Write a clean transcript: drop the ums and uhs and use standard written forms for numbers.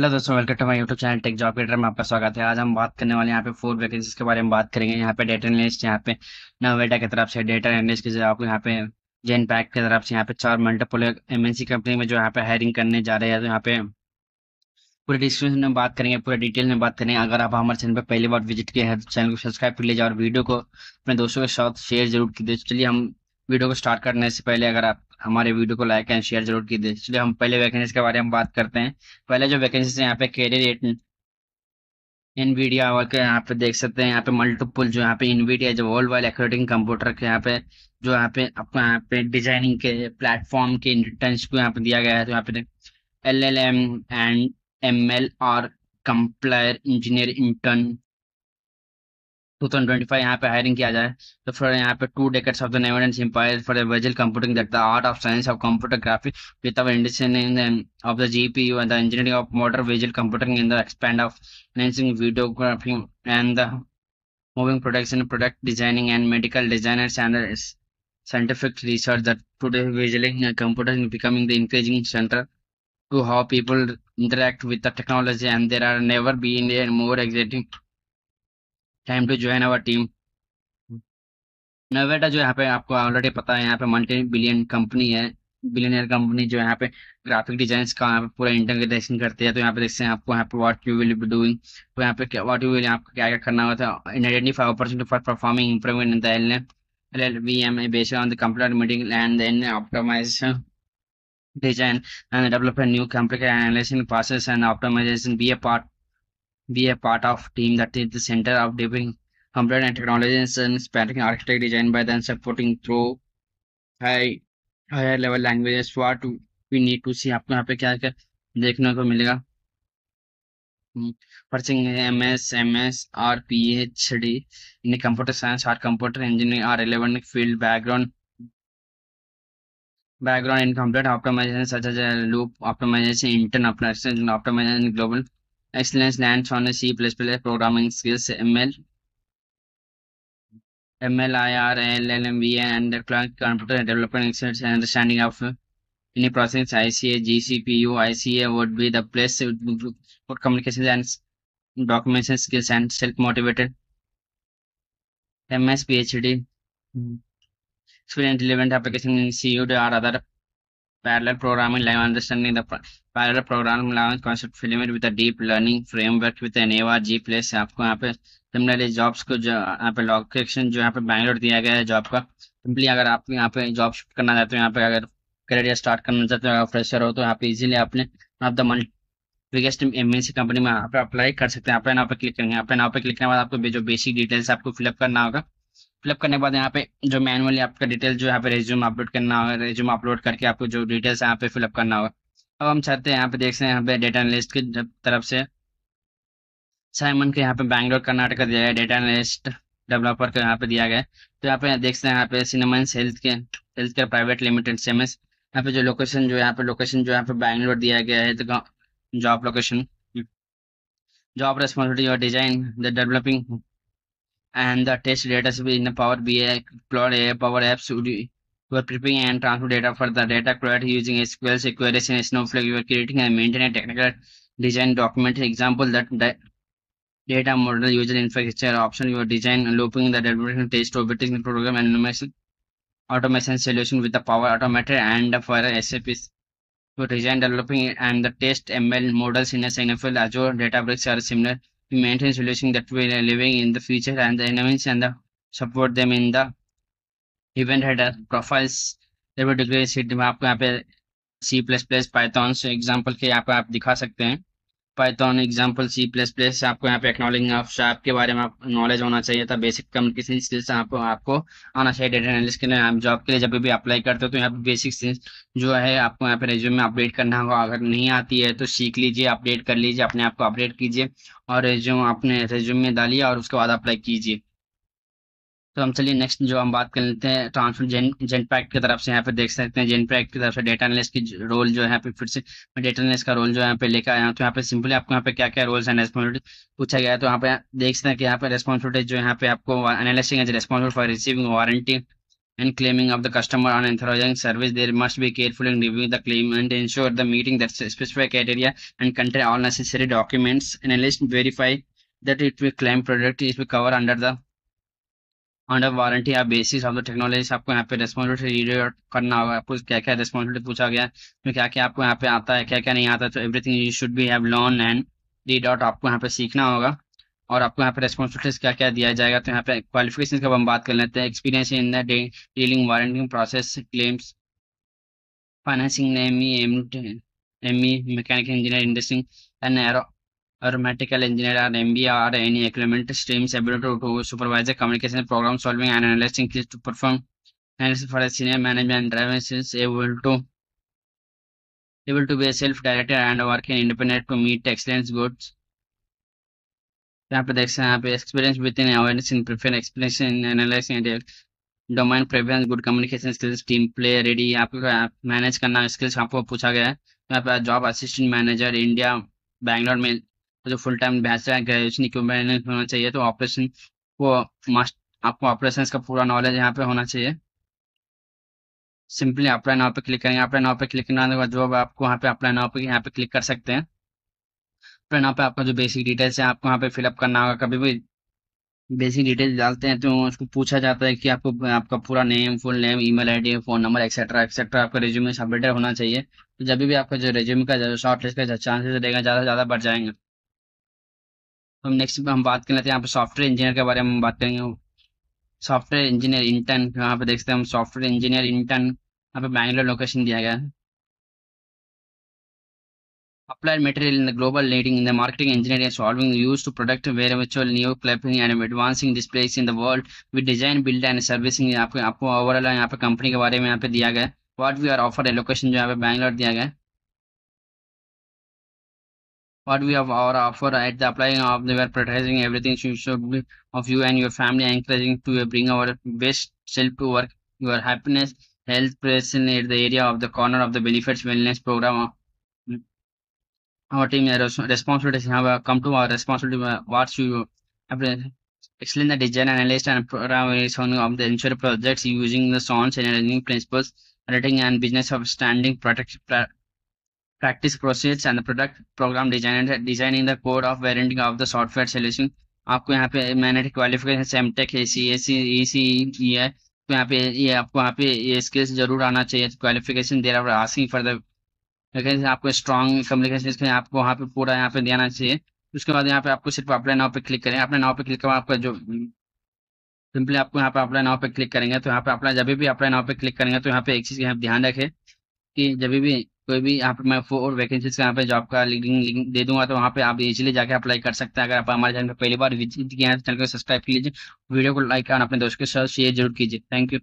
Hello दोस्तों, welcome to my YouTube channel tech job creator में आपका स्वागत है। आज हम बात करने वाले हैं यहाँ पे 4 वैकेंसीज के बारे में बात करेंगे। यहाँ पे डेटा एनालिस्ट, यहाँ पे नोवेटा की तरफ से डेटा एनालिस्ट की जगह आपको यहाँ पे जेन पैक की तरफ से यहाँ पे 4 मल्टीपल एमएनसी कंपनी में जो यहाँ पे हायरिंग करने जा रहे हैं। तो यहाँ पे पूरे डिस्क्रिप्शन में बात करेंगे, पूरे डिटेल में बात करेंगे। अगर आप हमारे चैनल पर पहली बार विजिट किए हैं तो चैनल को सब्सक्राइब कर लीजिए और वीडियो को अपने दोस्तों के साथ शेयर जरूर कीजिए। चलिए हम वीडियो को स्टार्ट करने से पहले अगर आप हमारे वीडियो को लाइक एंड शेयर जरूर कीजिए। चलिए हम पहले वैकेंसीज के बारे में बात करते हैं। पहले जो वैकेंसीज है यहाँ पे कैरियर एनवीडिया और के यहाँ पे देख सकते हैं। यहाँ पे मल्टीपल जो यहाँ पे एनवीडिया जो वर्ल्ड वाइड एक्यूरेटिंग कंप्यूटर के यहाँ पे जो यहाँ पे आपको यहाँ पे डिजाइनिंग के प्लेटफॉर्म के इंटर्न्स को यहाँ पे दिया गया है। तो यहाँ पे LLM एंड ML और कंप्लायर इंजीनियर इंटर्न 2025 यहाँ पे हायरिंग किया जाए। तो फिर यहाँ पे 2 decades of the Netherlands empire for the visual computing, that the art of science of computer graphics with our understanding of the GPU and the engineering of modern visual computing in the expand of enhancing videography and the moving production, product designing and medical designers and scientific research that today visual computing is becoming the increasing center to how people interact with the technology, and there are never been a more exciting time to join our team। नोवेटा जो यहाँ पे आपको already पता है, यहाँ पे multi billion company है, billionaire company जो यहाँ पे ग्राफिक डिजाइन का यहाँ पे पूरा इंटीग्रेशन करती है। तो यहाँ पे देखते हैं आपको यहाँ पे what you will be doing. तो यहाँ पे व्हाट यू विल आपको क्या क्या करना होता है। In identify opportunity for performing improvement in the LLVM based on the computer meeting and then optimize design and develop a new computer analyzing process and optimization. Be a part of team that is the center of developing computer and technologies and spanning architect design by then supporting through high higher level languages। what we need to see आपको यहाँ पे क्या क्या देखने को मिलेगा। pursuing MS or PhD in computer science or computer engineering or relevant field background in computer optimization such as loop optimization, intern optimization, global excellence lands on C++ programming skills, MLIR, LLMV, and the cloud computer development excellence and understanding of any process. ICA, GCPU, ICA would be the place for communication and documentation skills and self-motivated. MS, PhD, experience relevant application in CUD or other parallel programming language, understanding the parallel programming language concept, familiar with the deep learning framework with an ARG plus. आपको यहाँ पे similarly jobs को जो यहाँ पे location जो यहाँ पे बैंगलोर दिया गया है जॉब का। सिंपली अगर आप यहाँ पे जॉब शिफ्ट करना चाहते हो, यहाँ पे अगर करियर स्टार्ट करना चाहते हो, अगर फ्रेशर हो तो यहाँ पे इजीली आपने आप द बिगेस्ट एमएनसी कंपनी में यहाँ पे अप्लाई कर सकते हैं। अपने नाम पे क्लिक करेंगे, अपने नाम पे क्लिक करने के बाद आपको जो बेसिक डिटेल्स आपको फिलअप करना होगा। फिलअप करने के बाद यहाँ पे जो मैनुअली आपका डिटेल जो यहाँ पे रेज्यूम अपलोड करना होगा, रेज्यूम अपलोड करके आपको जो डिटेल्स यहाँ पे फिलअप करना होगा। अब हम चाहते हैं यहाँ पे देखते हैं यहाँ पे डेटा एनालिस्ट की तरफ से साइमन के यहाँ पे बैंगलोर कर्नाटक दिया गया, डेटा एनालिस्ट डेवलपर का यहाँ पे दिया गया है। तो यहाँ पे देखते हैं यहाँ पे Siemens health care Private Limited CMS। यहाँ पे जो लोकेशन जो यहाँ पे बैंगलोर दिया गया है। तो जॉब लोकेशन, जॉब रेस्पॉन्सिबिलिटी और design the developing and the test data in the Power BI, Cloud AI, Power Apps. You are preparing and transfer data for the data quality using SQL queries and Snowflake. You are creating and maintaining a technical design document. Example that data model, user infrastructure option. You are design looping the development test robotics program and automation solution with the Power Automator and for SAP. You design developing and the test ML models in a NFL, Azure, Databricks are similar. Maintain solution that we are living in the future and the elements and the support them in the event header profiles। Degree seat में आपको यहाँ पे C++ Python से example के यहाँ पे आप दिखा सकते हैं। पाइथन एग्जाम्पल C++ आपको यहाँ पे एक्नॉलेजिंग ऑफ शार्प के बारे में आप नॉलेज होना चाहिए था। बेसिक कम्युनिकेशन स्किल्स आपको आना चाहिए। डेटा एनालिस्ट के लिए आप जॉब के लिए जब भी अप्लाई करते हो तो यहाँ पे बेसिक स्किल्स जो है आपको यहाँ पे रेज्यूमे में अपडेट करना होगा। अगर नहीं आती है तो सीख लीजिए, अपडेट कर लीजिए, अपने आप को अपडेट कीजिए और रेज्यूम अपने रेज्यूम में डालिए और उसके बाद अप्लाई कीजिए। तो हम चलिए नेक्स्ट जो हम बात कर लेते हैं ट्रांसफर जेनपैक्ट की तरफ से। यहाँ पे देख सकते हैं जेनपैक्ट की तरफ से डेटा एनालिस्ट की रोल जो है यहाँ पे फिर से मैं डेटा एनालिस्ट का रोल जो है यहाँ पे लेकर आया हूँ। तो यहाँ पे सिंपली आपको यहाँ पे क्या क्या रोल्स एंड रेस्पॉन्सिबिलिटी पूछा गया है। तो यहाँ पे देख सकते हैं कि यहाँ पे रेस्पॉन्सिबिलिटी जो यहाँ पे आपको analysing as responsible for receiving warranty and claiming of the customer on authorizing service. There must be careful in reviewing the claim and ensure the meeting that specific criteria and contain all necessary documents. Analyst verify that it will claim product is will cover under warranty या basis of the technology. आपको यहाँ पे responsibility read करना होगा, आपको क्या क्या responsibility पूछा गया, तो क्या क्या आपको यहाँ पे आता है, क्या क्या नहीं आता, तो everything you should be have learn and read out, आपको यहाँ पे सीखना होगा। और आपको यहाँ पे रेस्पॉन्सिबिलिटीज क्या क्या दिया जाएगा, तो यहाँ पे क्वालिफिकेशन का हम बात कर लेते हैं। Experience in the dealing warranty process claims financing ME mechanical engineer industry and aeronautical engineer or MBA or any equivalent streams able to supervise the communication, problem solving, and analyzing skills to perform analysis for a senior management and driver is able to be a self-directed and working independent to meet excellence goods. यहाँ पे देख सकते हैं, यहाँ पे experience with in awareness in preference experience in analysing domain preference good communication skills team play ready, आपको manage करना skills आपको पूछा गया है। यहाँ पे job assistant manager India Bangalore में जो full time bachelor graduation equipment होना चाहिए, तो ऑपरेशन को मस्ट आपको ऑपरेशंस का पूरा नॉलेज यहाँ पे होना चाहिए। सिंपली अप्लाई नाउ पे क्लिक करेंगे, अप्लाई नाउ पे क्लिक करने के बाद जो आपको यहाँ पे अप्लाई नाउ पे यहाँ पे क्लिक कर सकते हैं। अप्लाई नाउ पे आपका जो बेसिक डिटेल्स है आपको यहाँ पे फिलअप करना होगा। कभी भी बेसिक डिटेल्स डालते हैं तो उसको पूछा जाता है कि आपको आपका पूरा name, full name, email ID, phone number etcetera etcetera आपका रिज्यूमे सबमिटेड होना चाहिए। तो जब भी आपका जो रिज्यूमे का जो शॉर्ट लिस्ट का चांसेस रहेगा ज़्यादा से ज़्यादा बढ़ जाएंगे। तो नेक्स्ट हम बात कर लेते हैं, यहाँ पे सॉफ्टवेयर इंजीनियर के बारे में हम बात करेंगे। सॉफ्टवेयर इंजीनियर इंटर्न, यहाँ पे देखते हैं हम सॉफ्टवेयर इंजीनियर इंटर्न, यहाँ पे बैंगलोर लोकेशन दिया गया है। Applied material in the global leading in the marketing engineering solving used to product where virtual new clapping and advancing displays in the world with design build and servicing। आपको overall यहाँ पे company के बारे में यहाँ पे दिया गया है। What we are offer location जो यहाँ पे बैंगलोर दिया गया है। What we have our offer at the applying of the we are prioritizing everything should be of you and your family, encouraging to bring our best self to work. Your happiness health present at the area of the corner of the benefits wellness program। Our team responsibilities have come to our responsibility. What you have to explain the design, analyst, and programming of the insurance projects using the SONS and engineering principles, rating and business of standing practice procedures and the product program designing the code of warranty of the software solution। आपको यहाँ पे मैंने qualification सेमटेक ACE है, तो यहाँ पे ये आपको यहाँ पे ये स्किल्स जरूर आना चाहिए। Qualification there are asking for the vacancy, आपको स्ट्रॉन्ग कम्युनिकेशन स्किल आपको वहाँ पे पूरा यहाँ पे देना चाहिए। उसके बाद यहाँ पे आपको सिर्फ अप्लाई नाउ पे क्लिक करें, अप्लाई नाउ पे क्लिक कर आपका जो सिंपली आपको यहाँ पे अप्लाई नाउ पे क्लिक करेंगे, तो यहाँ पे अप्लाई जब भी अप्लाई नाउ पे क्लिक करेंगे तो यहाँ पे एक चीज़ यहाँ पे ध्यान रखें कि जब भी कोई भी यहाँ पे मैं 4 वैकेंसीज का यहाँ पे जॉब का लिंक दे दूंगा, तो वहाँ पे आप इजीली जाके अप्लाई कर सकते हैं। अगर आप हमारे चैनल पर पहली बार विजिट किए हैं तो चैनल को सब्सक्राइब कीजिए, वीडियो को लाइक और अपने दोस्तों के साथ शेयर जरूर कीजिए। Thank you.